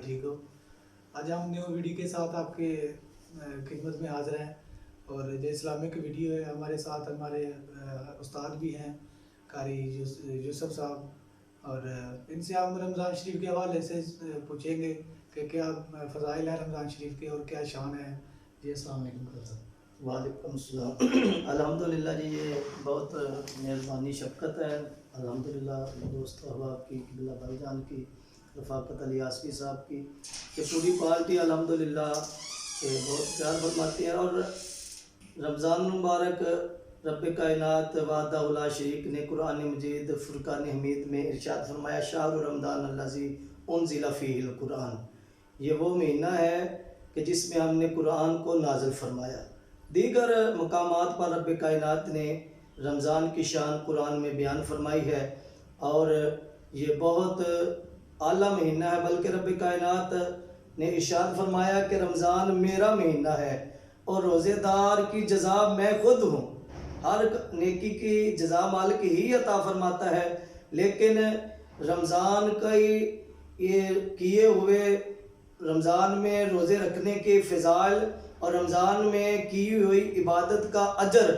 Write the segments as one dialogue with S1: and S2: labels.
S1: ठीक हो। आज हम न्यू वीडियो के साथ आपके खिदमत में हाजिर हैं और जो इस्लामिक वीडियो है हमारे साथ हमारे उस्ताद भी हैं कारी यूसुफ साहब और इनसे हम रमज़ान शरीफ के हवाले से पूछेंगे कि क्या फ़ज़ाइल है रमज़ान शरीफ के और क्या शान है। जी अस्सलाम वालेकुम।
S2: वालेकुम सलाम। अल्हम्दुलिल्लाह जी, ये बहुत मेहरबानी शफ़क़त है। अल्हम्दुलिल्लाह दोस्त अहबाब की, किबला भाईजान की, रफ़ाक़त अली आसफ़ी साहब की, कि पूरी पार्टी अल्हम्दुलिल्लाह बहुत प्यार फरमाती है। और रमज़ान मुबारक रब कायनात वाहदहु ला शरीक ने कुरान मजीद फ़ुरक़ान हमीद में इरशाद फरमाया, शाहरु रमज़ान अल्लज़ी उन्ज़िला फ़ीहिल कुरान। ये वो महीना है कि जिसमें हमने कुरान को नाज़िल फरमाया। दीगर मकामात पर रब कायनात ने रमज़ान की शान कुरान में बयान फरमाई है और ये बहुत आला महीना है। बल्कि रब कायनात ने इरशाद फरमाया कि रमज़ान मेरा महीना है और रोज़ेदार की जज़ा मैं खुद हूँ। हर नेकी की जज़ा मालिक ही अता फरमाता है, लेकिन रमज़ान कई ये किए हुए रमज़ान में रोज़े रखने के फ़ज़ाइल और रमज़ान में की हुई इबादत का अजर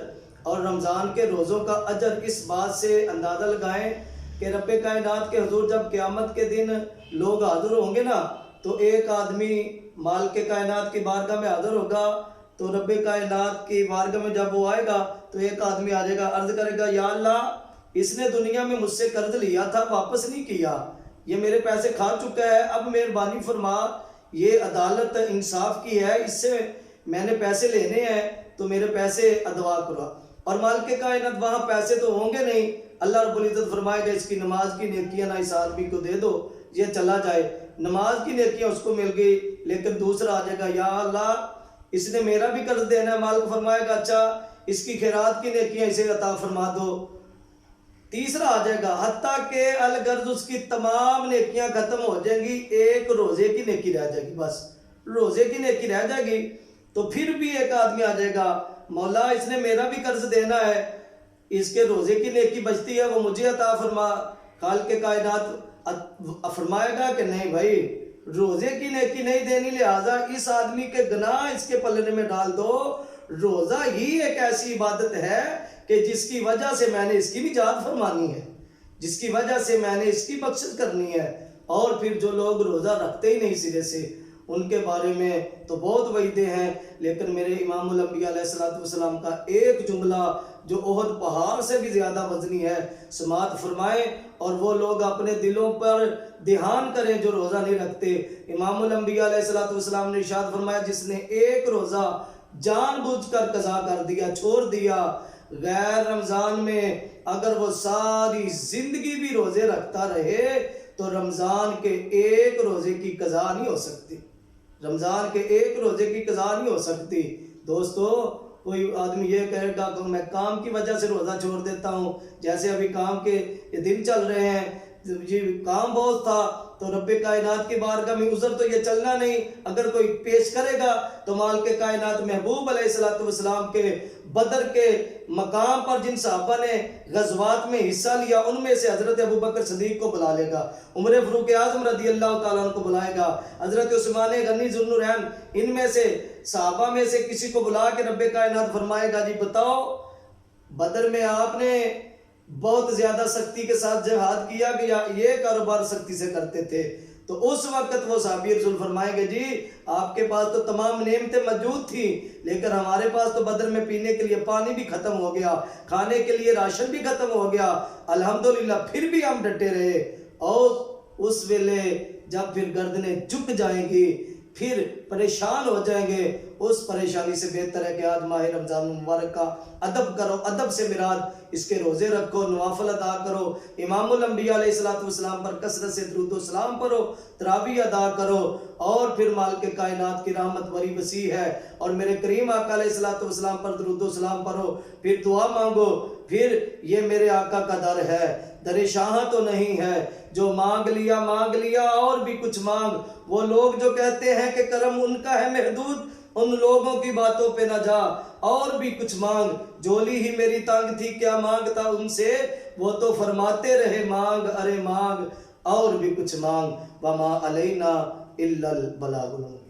S2: और रमज़ान के रोज़ों का अजर इस बात से अंदाज़ा लगाएं कि रब कायनात के हुज़ूर जब क़यामत के दिन लोग हाज़िर होंगे ना, तो एक आदमी माल के कायनात की बारगाह में हाज़िर होगा। तो रब कायनात की बारगाह में जब वो आएगा तो एक आदमी आ जाएगा, अर्ज़ करेगा, या अल्लाह, इसने दुनिया में मुझसे कर्ज लिया था, वापस नहीं किया, ये मेरे पैसे खा चुका है, अब मेहरबानी फरमा, ये अदालत इंसाफ की है, इससे मैंने पैसे लेने हैं तो मेरे पैसे अदवा करो। और माल के कायनात वहाँ पैसे तो होंगे नहीं। अल्लाह रब्बुल इज़्ज़त फरमाएगा, इसकी नमाज की नेकियां ना इस आदमी को दे दो, ये चला जाए। नमाज की नेकियां उसको मिल गई, लेकिन दूसरा आ जाएगा, या अल्लाह, इसने मेरा भी कर्ज देना है। मालिक फरमाएगा, अच्छा, इसकी खैरात की नेकियां इसे अता फरमा दो। तीसरा आ जाएगा, हत्ता के अलगर्ज उसकी तमाम नेकियां खत्म हो जाएंगी, एक रोजे की नेकी रह जाएगी, बस रोजे की नेकी रह जाएगी। तो फिर भी एक आदमी आ जाएगा, मौला, इसने मेरा भी कर्ज देना है, इसके रोजे की नेकी बचती है, वो मुझे अता फरमा। खाल के कायनात फरमाएगा कि नहीं भाई, रोजे की नेकी नहीं देनी, लिहाजा इस आदमी के गुनाह इसके पलड़े में डाल दो। रोजा ही एक ऐसी इबादत है कि जिसकी वजह से मैंने इसकी निजात फरमानी है, जिसकी वजह से मैंने इसकी बख्शिश करनी है। और फिर जो लोग रोज़ा रखते ही नहीं सिरे से, उनके बारे में तो बहुत वईदे हैं, लेकिन मेरे इमामुल अंबिया अलैहिस्सलातु वस्सलाम का एक जुमला जो ओहद पहाड़ से भी ज़्यादा वजनी है, समात फरमाएं और वो लोग अपने दिलों पर ध्यान करें जो रोज़ा नहीं रखते। इमामुल अंबिया अलैहिस्सलातु वस्सलाम ने इरशाद फरमाया, जिसने एक रोज़ा जानबूझकर कज़ा कर दिया, छोड़ दिया, गैर रमज़ान में अगर वो सारी ज़िंदगी भी रोज़े रखता रहे तो रमज़ान के एक रोज़े की कज़ा नहीं हो सकती, रमज़ान के एक रोज़े की कज़ा नहीं हो सकती। दोस्तों, कोई आदमी ये कहेगा कि मैं काम की वजह से रोज़ा छोड़ देता हूँ, जैसे अभी काम के ये दिन चल रहे हैं, जी काम बहुत था, तो रब्बे कायनात की बारगाह में उज़र तो ये चलना नहीं। अगर कोई पेश करेगा तो माल के कायनात महबूब अलैहिस्सलातु वस्सलाम के बदर के मकाम पर जिन सहाबा ने गज़वात में हिस्सा लिया, उनमें से हज़रत अबू बकर सदीक को बुला लेगा, उमर फ़ारूक आज़म रज़ी अल्लाह तआला अन्हु को बुलाएगा, हज़रत उस्मान गनी ज़ुन्नुरैन, इनमें से सहाबा में से किसी को बुला के रब्बे कायनात फरमाएगा, जी बताओ, बदर में आपने बहुत ज़्यादा सख्ती के साथ जिहाद किया कि या ये कारोबार सख्ती से करते थे? तो उस वक्त वो साहबी रसूल फरमाएंगे, जी आपके पास तो तमाम नेमतें मौजूद थी, लेकिन हमारे पास तो बदर में पीने के लिए पानी भी ख़त्म हो गया, खाने के लिए राशन भी ख़त्म हो गया, अल्हम्दुलिल्लाह फिर भी हम डटे रहे। और उस वेले जब फिर गर्दनें झुक जाएंगी, फिर परेशान हो जाएंगे, उस परेशानी से बेहतर है कि आज माह रमज़ान मुबारक का अदब करो, अदब से मिराद इसके रोज़े रखो, नवाफिल अदा करो, इमामुल अंबिया अलैहिस्सलातु वस्सलाम पर कसरत से दुरूद व सलाम पढ़ो, तरावी अदा करो, और फिर माल के कायनात की रहमत बड़ी वसी है, और मेरे करीम आका अलैहिस्सलातु वस्सलाम पर दुरूद व सलाम पढ़ो, फिर दुआ मांगो। फिर ये मेरे आका का दर है, दर शाह तो नहीं है, जो मांग लिया और भी कुछ मांग। वो लोग जो कहते हैं कि करम उनका है महदूद, उन लोगों की बातों पे न जा, और भी कुछ मांग। जोली ही मेरी तंग थी, क्या मांगता उनसे, वो तो फरमाते रहे मांग, अरे मांग और भी कुछ मांग। वमा अलैना इल्लल बलागुल मुबीन।